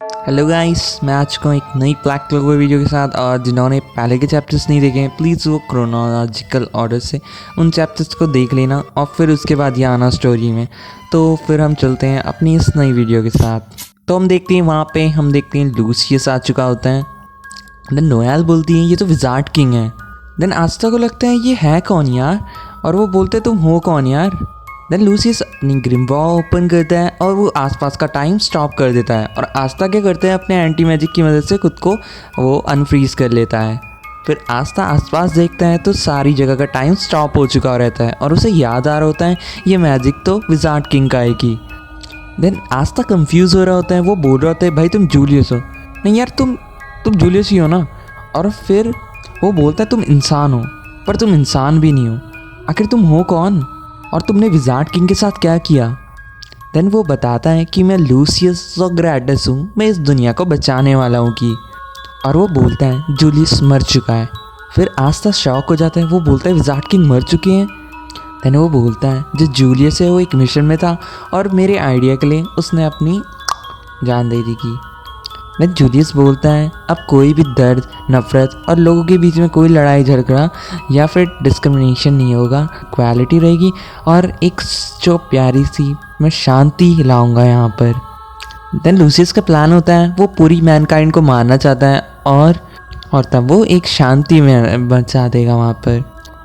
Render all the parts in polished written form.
Hello guys, मैं आ चुका हूँ एक नई ब्लैक क्लोवर वीडियो के साथ। और जिन्होंने पहले के चैप्टर्स नहीं देखे हैं, प्लीज़ वो क्रोनोलॉजिकल ऑर्डर से उन चैप्टर्स को देख लेना और फिर उसके बाद ये आना स्टोरी में। तो फिर हम चलते हैं अपनी इस नई वीडियो के साथ। तो हम देखते हैं वहाँ पे हम देखते हैं लूसियस आ चुका होता है। देन नोएल बोलती है ये तो विज़ार्ड किंग है। देन आस्था को लगता है ये है कौन यार, और वो बोलते तुम हो कौन यार। देन लूसियस अपनी ग्रिमबॉल ओपन करता है और वो आसपास का टाइम स्टॉप कर देता है। और आस्था क्या करते हैं, अपने एंटी मैजिक की मदद से खुद को वो अनफ्रीज कर लेता है। फिर आस्था आसपास देखता है तो सारी जगह का टाइम स्टॉप हो चुका रहता है और उसे याद आ रहा होता है ये मैजिक तो विज़ार्ड किंग का है की। देन आस्था कंफ्यूज हो रहा होता है। वो बोल रहा होता है भाई तुम जूलियस हो। नहीं यार, तुम जूलियस ही हो ना। और फिर वो बोलता है तुम इंसान हो, पर तुम इंसान भी नहीं हो। आखिर तुम हो कौन, और तुमने विज़ार्ड किंग के साथ क्या किया। देन वो बताता है कि मैं लूसियस सोग्रेटस हूँ, मैं इस दुनिया को बचाने वाला हूँ की। और वो बोलता है जूलियस मर चुका है। फिर आस्था शॉक हो जाता है। वो बोलता है विज़ार्ड किंग मर चुके हैं। देन वो बोलता है जो जूलियस है वो एक मिशन में था और मेरे आइडिया के लिए उसने अपनी जान दे दी की। देन जूलियस बोलता है अब कोई भी दर्द, नफ़रत और लोगों के बीच में कोई लड़ाई झगड़ा या फिर डिस्क्रिमिनेशन नहीं होगा, इक्वालिटी रहेगी और एक जो प्यारी सी मैं शांति लाऊंगा यहाँ पर। देन लूसियस का प्लान होता है वो पूरी मैनकाइंड को मारना चाहता है और तब वो एक शांति में बचा देगा वहाँ पर।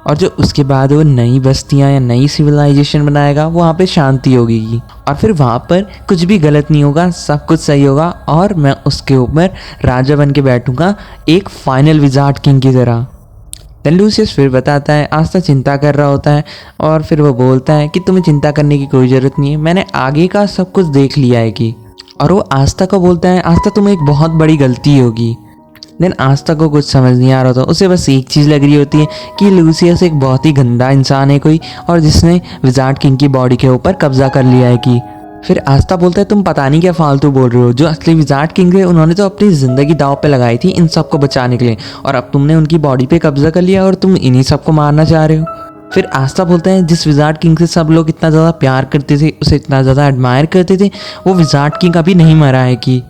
और जो उसके बाद वो नई बस्तियाँ या नई सिविलाइजेशन बनाएगा वहाँ पे शांति होगी और फिर वहाँ पर कुछ भी गलत नहीं होगा, सब कुछ सही होगा और मैं उसके ऊपर राजा बन के बैठूँगा एक फाइनल विज़ार्ड किंग की तरह। देन लूसियस फिर बताता है आस्था चिंता कर रहा होता है और फिर वो बोलता है कि तुम्हें चिंता करने की कोई ज़रूरत नहीं है, मैंने आगे का सब कुछ देख लिया है कि। और वो आस्था को बोलता है आस्था तुम्हें एक बहुत बड़ी गलती होगी। देन आस्था को कुछ समझ नहीं आ रहा था, उसे बस एक चीज़ लग रही होती है कि लूसियस एक बहुत ही गंदा इंसान है कोई, और जिसने विज़ार्ड किंग की बॉडी के ऊपर कब्जा कर लिया है कि। फिर आस्था बोलता है तुम पता नहीं क्या फालतू बोल रहे हो, जो असली विज़ार्ड किंग थे उन्होंने तो अपनी ज़िंदगी दांव पे लगाई थी इन सब को बचाने के लिए, और अब तुमने उनकी बॉडी पे कब्जा कर लिया और तुम इन्हीं सबको मारना चाह रहे हो। फिर आस्था बोलता है जिस विज़ार्ड किंग से सब लोग इतना ज़्यादा प्यार करते थे, उसे इतना ज़्यादा एडमायर करते थे, वो विज़ार्ड किंग अभी नहीं मरा है कि।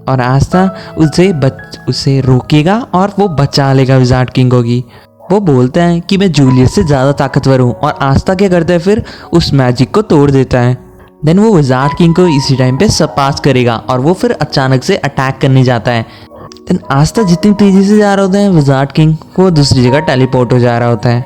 और आस्था उसे रोकेगा और वो बचा लेगा विज़ार्ड किंग होगी। वो बोलता है कि मैं जूलियस से ज़्यादा ताकतवर हूँ और आस्था क्या करता है फिर उस मैजिक को तोड़ देता है। देन वो विज़ार्ड किंग को इसी टाइम पे सरपास करेगा और वो फिर अचानक से अटैक करने जाता है। देन आस्था जितनी तेज़ी से जा रहा होता है विज़ार्ड किंग वो दूसरी जगह टेलीपोर्ट हो जा रहा होता है।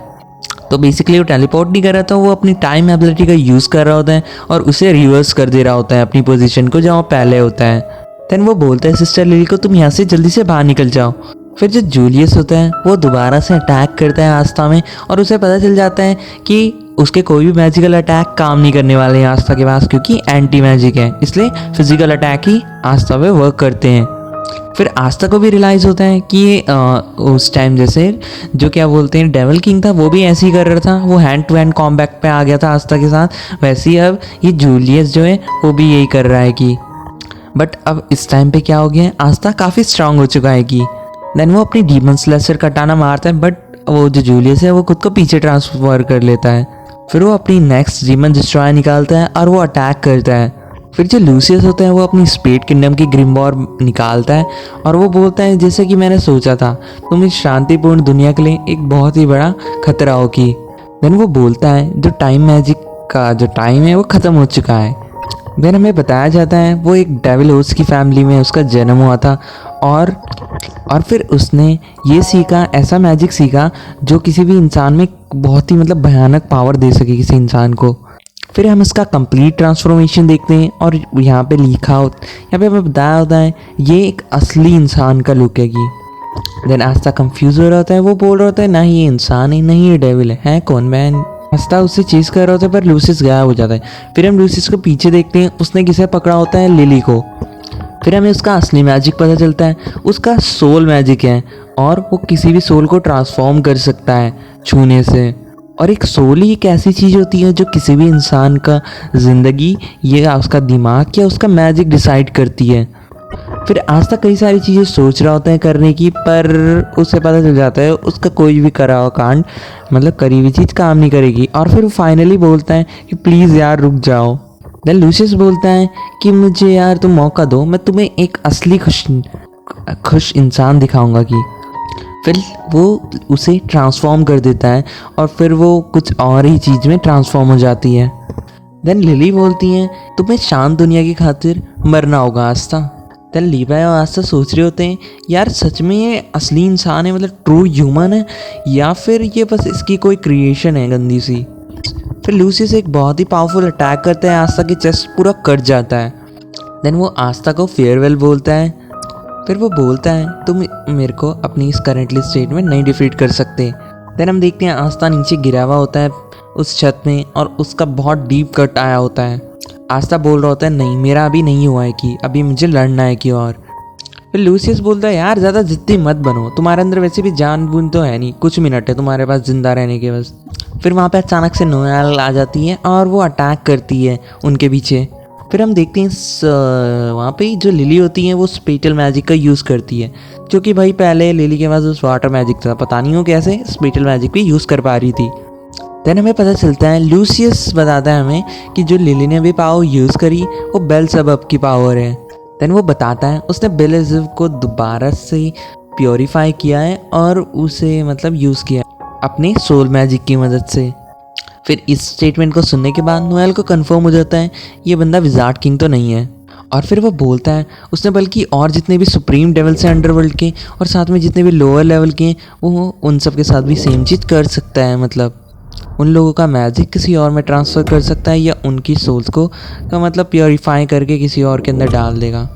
तो बेसिकली वो टेलीपोर्ट नहीं कर रहा था, वो अपनी टाइम एबिलिटी का यूज़ कर रहा होता है और उसे रिवर्स कर दे रहा होता है अपनी पोजीशन को जहाँ पहले होता है। देन वो बोलता है सिस्टर लिली को तुम यहाँ से जल्दी से बाहर निकल जाओ। फिर जो जूलियस होता है वो दोबारा से अटैक करता है आस्था में और उसे पता चल जाता है कि उसके कोई भी मैजिकल अटैक काम नहीं करने वाले हैं आस्था के पास, क्योंकि एंटी मैजिक है, इसलिए फिजिकल अटैक ही आस्था पे वर्क करते हैं। फिर आस्था को भी रियलाइज़ होता है कि उस टाइम जैसे जो क्या बोलते हैं डेविल किंग था वो भी ऐसे ही कर रहा था, वो हैंड टू हैंड कॉम्बैट पे आ गया था आस्था के साथ, वैसे ही अब ये जूलियस जो है वो भी यही कर रहा है कि। बट अब इस टाइम पे क्या हो गया है, आस्था काफ़ी स्ट्रांग हो चुका है कि। देन वो अपनी डीमन स्लेशर कटाना मारता है, बट वो जो जूलियस है वो खुद को पीछे ट्रांसफर कर लेता है। फिर वो अपनी नेक्स्ट डीमन डिस्ट्रॉय निकालता है और वो अटैक करता है। फिर जो लूसियस होता है वो अपनी स्पेड किंगडम की ग्रिमबॉर निकालता है और वो बोलता है जैसे कि मैंने सोचा था तुम इस शांतिपूर्ण दुनिया के लिए एक बहुत ही बड़ा खतरा हो की। देन वो बोलता है जो टाइम मैजिक का जो टाइम है वो ख़त्म हो चुका है। देन हमें बताया जाता है वो एक डेविल होस्ट की फैमिली में उसका जन्म हुआ था और फिर उसने ये सीखा, ऐसा मैजिक सीखा जो किसी भी इंसान में बहुत ही मतलब भयानक पावर दे सके किसी इंसान को। फिर हम इसका कंप्लीट ट्रांसफॉर्मेशन देखते हैं और यहाँ पे यहाँ पे हमें बताया होता है ये एक असली इंसान का लुक है कि। देन आस्था कंफ्यूज हो रहा होता है, वो बोल रहा होता है ना ये इंसान है, नहीं ये डेविल है कौन। मैं आस्था उससे चीज़ कर रहा होता है पर लूसियस गायब हो जाता है। फिर हम लूसियस को पीछे देखते हैं, उसने किसे पकड़ा होता है, लिली को। फिर हमें उसका असली मैजिक पता चलता है, उसका सोल मैजिक है और वो किसी भी सोल को ट्रांसफॉर्म कर सकता है छूने से। और एक सोल ही एक ऐसी चीज़ होती है जो किसी भी इंसान का ज़िंदगी या उसका दिमाग या उसका मैजिक डिसाइड करती है। फिर आस्था कई सारी चीज़ें सोच रहा होता है करने की, पर उसे पता चल जाता है उसका कोई भी करा हुआ कांड मतलब करी हुई चीज़ काम नहीं करेगी। और फिर वो फाइनली बोलता है कि प्लीज़ यार रुक जाओ। देन लूसियस बोलता है कि मुझे यार तुम मौका दो, मैं तुम्हें एक असली खुश इंसान दिखाऊंगा कि। फिर वो उसे ट्रांसफॉर्म कर देता है और फिर वो कुछ और ही चीज़ में ट्रांसफॉर्म हो जाती है। देन लिली बोलती हैं तुम्हें शांत दुनिया की खातिर मरना होगा आस्था। देन लीवाई और आस्था सोच रहे होते हैं यार सच में ये असली इंसान है, मतलब ट्रू ह्यूमन है, या फिर ये बस इसकी कोई क्रिएशन है गंदी सी। फिर लूसियस एक बहुत ही पावरफुल अटैक करता है, आस्था की चेस्ट पूरा कट जाता है। देन वो आस्था को फेयरवेल बोलता है। फिर वो बोलता है तुम मेरे को अपनी इस करेंटली स्टेट में नहीं डिफीट कर सकते। देन हम देखते हैं आस्था नीचे गिरा हुआ होता है उस छत में और उसका बहुत डीप कट आया होता है। आस्था बोल रहा होता है नहीं मेरा अभी नहीं हुआ है कि अभी मुझे लड़ना है कि। और फिर लूसियस बोलता है यार ज़्यादा जिद्दी मत बनो, तुम्हारे अंदर वैसे भी जान बून तो है नहीं, कुछ मिनट है तुम्हारे पास ज़िंदा रहने के बस। फिर वहाँ पे अचानक से नोएल आ जाती है और वो अटैक करती है उनके पीछे। फिर हम देखते हैं वहाँ पे जो लिली होती है वो स्पेटल मैजिक का यूज़ करती है, जो कि भाई पहले लिली के पास उस वाटर मैजिक था, पता नहीं हो कैसे स्पेटल मैजिक भी यूज़ कर पा रही थी। देन हमें पता चलता है लूसियस बताता है हमें कि जो लिली ने भी पावर यूज़ करी वो बेल्ज़ेबब की पावर है। देन वो बताता है उसने बेल्ज़ेबब को दोबारा से प्योरीफाई किया है और उसे मतलब यूज़ किया अपने सोल मैजिक की मदद से। फिर इस स्टेटमेंट को सुनने के बाद नोएल को कंफर्म हो जाता है ये बंदा विज़ार्ड किंग तो नहीं है। और फिर वो बोलता है उसने बल्कि और जितने भी सुप्रीम डेवल्स हैं अंडरवर्ल्ड के और साथ में जितने भी लोअर लेवल के वो उन सब के साथ भी सेम चीज़ कर सकता है, मतलब उन लोगों का मैजिक किसी और में ट्रांसफ़र कर सकता है या उनकी सोल्स को का मतलब प्योरीफाई करके किसी और के अंदर डाल देगा।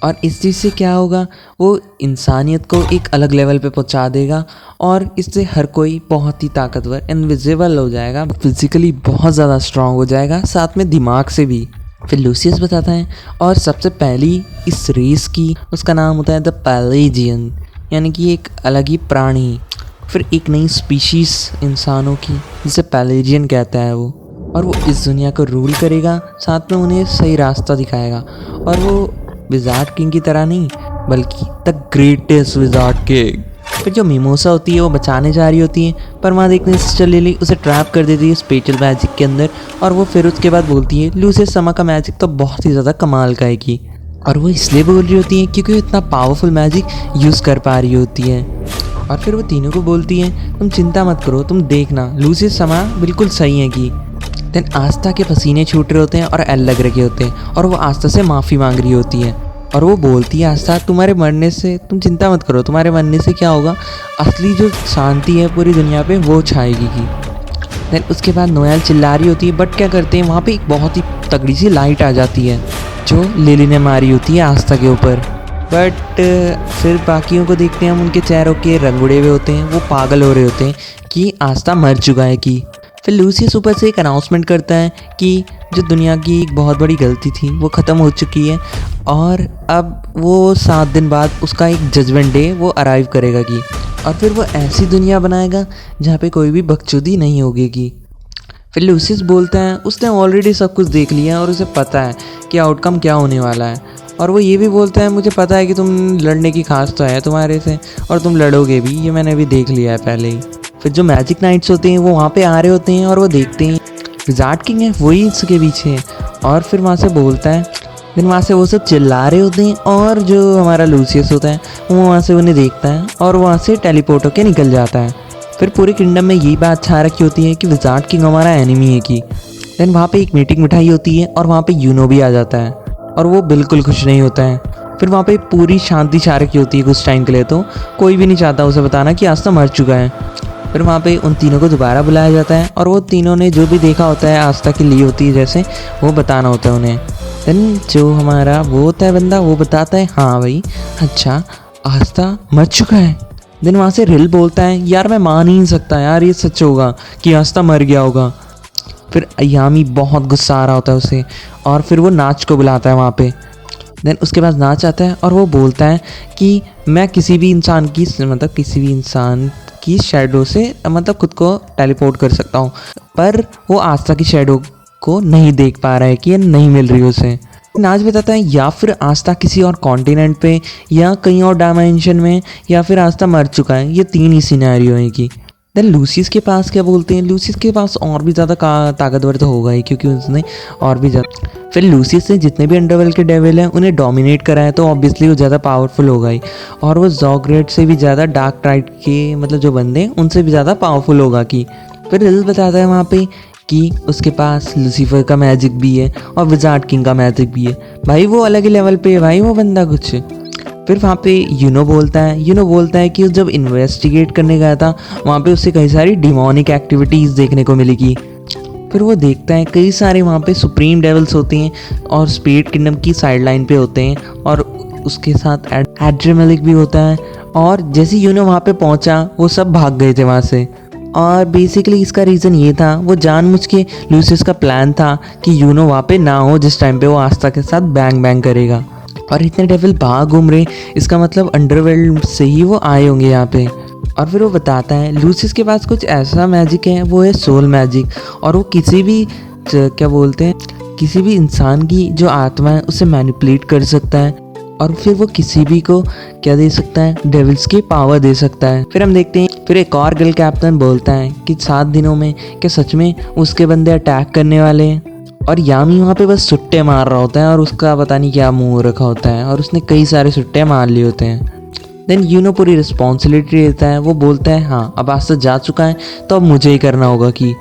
और इस चीज़ से क्या होगा वो इंसानियत को एक अलग लेवल पे पहुंचा देगा और इससे हर कोई बहुत ही ताकतवर इनविजिबल हो जाएगा, फिजिकली बहुत ज़्यादा स्ट्रांग हो जाएगा, साथ में दिमाग से भी। फिर लूसियस बताता है और सबसे पहली इस रेस की उसका नाम होता है द पैलेजियन, यानी कि एक अलग ही प्राणी, फिर एक नई स्पीशीज़ इंसानों की जिसे पैलेजियन कहता है वो। और वो इस दुनिया को रूल करेगा, साथ में उन्हें सही रास्ता दिखाएगा। और वो विज़ार्ड किंग की तरह नहीं बल्कि द ग्रेटेस्ट विज़ार्ड किंग। फिर जो मिमोसा होती है वो बचाने जा रही होती है, पर वहाँ देखने सिस्टर लिली उसे ट्रैप कर देती है स्पेशल मैजिक के अंदर। और वो फिर उसके बाद बोलती है लूसियस समा का मैजिक तो बहुत ही ज़्यादा कमाल का है कि। और वो इसलिए बोल रही होती है क्योंकि वो इतना पावरफुल मैजिक यूज़ कर पा रही होती है। और फिर वो तीनों को बोलती है तुम चिंता मत करो, तुम देखना लूसियस समा बिल्कुल सही है कि। देन आस्था के पसीने छूट रहे होते हैं और एल लग रखे होते हैं और वो आस्था से माफ़ी मांग रही होती है। और वो बोलती है आस्था तुम्हारे मरने से तुम चिंता मत करो, तुम्हारे मरने से क्या होगा, असली जो शांति है पूरी दुनिया पे वो छाएगी की। देन उसके बाद नोएल चिल्ला रही होती है, बट क्या करते हैं वहाँ पे एक बहुत ही तगड़ी सी लाइट आ जाती है जो लिली ने मारी होती है आस्था के ऊपर। बट फिर बाकियों को देखते हैं हम, उनके चेहरों के रंग उड़े हुए होते हैं, वो पागल हो रहे होते हैं कि आस्था मर चुका है कि। फिर लूसियस ऊपर से एक अनाउंसमेंट करता है कि जो दुनिया की एक बहुत बड़ी गलती थी वो ख़त्म हो चुकी है और अब वो 7 दिन बाद उसका एक जजमेंट डे वो अराइव करेगा कि। और फिर वो ऐसी दुनिया बनाएगा जहाँ पे कोई भी बकचोदी नहीं होगी कि। फिर लूसियस बोलता है उसने ऑलरेडी सब कुछ देख लिया और उसे पता है कि आउटकम क्या होने वाला है। और वो ये भी बोलता है मुझे पता है कि तुम लड़ने की खास तो है तुम्हारे से और तुम लड़ोगे भी, ये मैंने भी देख लिया है पहले ही। फिर जो मैजिक नाइट्स होते हैं वो वहाँ पे आ रहे होते हैं और वो देखते हैं विज़ार्ड किंग है वही इसके पीछे। और फिर वहाँ से बोलता है, फिर वहाँ से वो सब चिल्ला रहे होते हैं और जो हमारा लूसियस होता है वो वहाँ से उन्हें देखता है और वहाँ से टेलीपोर्ट होकर निकल जाता है। फिर पूरे किंगडम में यही बात छा रखी होती है कि विज़ार्ड किंग हमारा एनिमी है कि। देन वहाँ पे एक मीटिंग बिठाई होती है और वहाँ पे यूनो भी आ जाता है और वो बिल्कुल खुश नहीं होता है। फिर वहाँ पे पूरी शांति छा रखी होती है कुछ टाइम के लिए, तो कोई भी नहीं चाहता उसे बताना कि आस्था मर चुका है। फिर वहाँ पे उन तीनों को दोबारा बुलाया जाता है और वो तीनों ने जो भी देखा होता है आस्था की ली होती है जैसे वो बताना होता है उन्हें। देन जो हमारा वो होता है बंदा वो बताता है हाँ भाई अच्छा आस्था मर चुका है। देन वहाँ से रिल बोलता है यार मैं मान ही नहीं सकता यार ये सच होगा कि आस्था मर गया होगा। फिर अयामी बहुत गुस्सा आ रहा होता है उसे और फिर वो नाच को बुलाता है वहाँ पे। देन उसके बाद नाच आता है और वो बोलता है कि मैं किसी भी इंसान की शैडो से मतलब खुद को टेलीपोर्ट कर सकता हूँ, पर वो आस्था की शैडो को नहीं देख पा रहा है कि ये नहीं मिल रही उसे। नाच बताता है या फिर आस्था किसी और कॉन्टिनेंट पे या कहीं और डायमेंशन में या फिर आस्था मर चुका है, ये 3 ही सिनेरियो हैं कि। देन लूसियस के पास क्या बोलते हैं, लूसियस के पास और भी ज़्यादा ताकतवर तो होगा ही, क्योंकि उसने और भी ज़्यादा, फिर लूसियस ने जितने भी अंडरवर्ल्ड के डेविल हैं उन्हें डोमिनेट करा है, तो ऑब्वियसली वो ज़्यादा पावरफुल होगा ही, और वो जॉगरेट से भी ज़्यादा डार्क नाइट के मतलब जो बंदे हैं उनसे भी ज़्यादा पावरफुल होगा कि। फिर रिडल बताता है वहाँ पे कि उसके पास लूसीफर का मैजिक भी है और विजार्ड किंग का मैजिक भी है। भाई वो अलग ही लेवल पे है भाई वो बंदा कुछ। फिर वहाँ पे यूनो बोलता है कि जब इन्वेस्टिगेट करने गया था वहाँ पे उससे कई सारी डिमोनिक एक्टिविटीज़ देखने को मिलेगी। फिर वो देखता है कई सारे वहाँ पे सुप्रीम डेवल्स होते हैं और स्पिरिट किंगडम की साइड लाइन पे होते हैं, और उसके साथ एड्रेमेलिक भी होता है। और जैसे यूनो वहाँ पे पहुँचा वो सब भाग गए थे वहाँ से, और बेसिकली इसका रीज़न ये था, वो जानबूझ के लूसियस का प्लान था कि यूनो वहाँ पे ना हो जिस टाइम पे वो आस्था के साथ बैंग बैंग करेगा। और इतने डेविल बाहर घूम रहे, इसका मतलब अंडरवर्ल्ड से ही वो आए होंगे यहाँ पे। और फिर वो बताता है लूसियस के पास कुछ ऐसा मैजिक है, वो है सोल मैजिक, और वो किसी भी क्या बोलते हैं किसी भी इंसान की जो आत्मा है उसे मैनिपुलेट कर सकता है, और फिर वो किसी भी को क्या दे सकता है, डेविल्स की पावर दे सकता है। फिर हम देखते हैं फिर एक और गर्ल कैप्टन बोलता है कि 7 दिनों में क्या सच में उसके बंदे अटैक करने वाले हैं, और यामी वहाँ पे बस सुट्टे मार रहा होता है और उसका पता नहीं क्या मुंह रखा होता है और उसने कई सारे सुट्टे मार लिए होते हैं। देन यूनो पूरी रिस्पॉन्सिबिलिटी लेता है, वो बोलता है हाँ अब आज तक जा चुका है तो अब मुझे ही करना होगा कि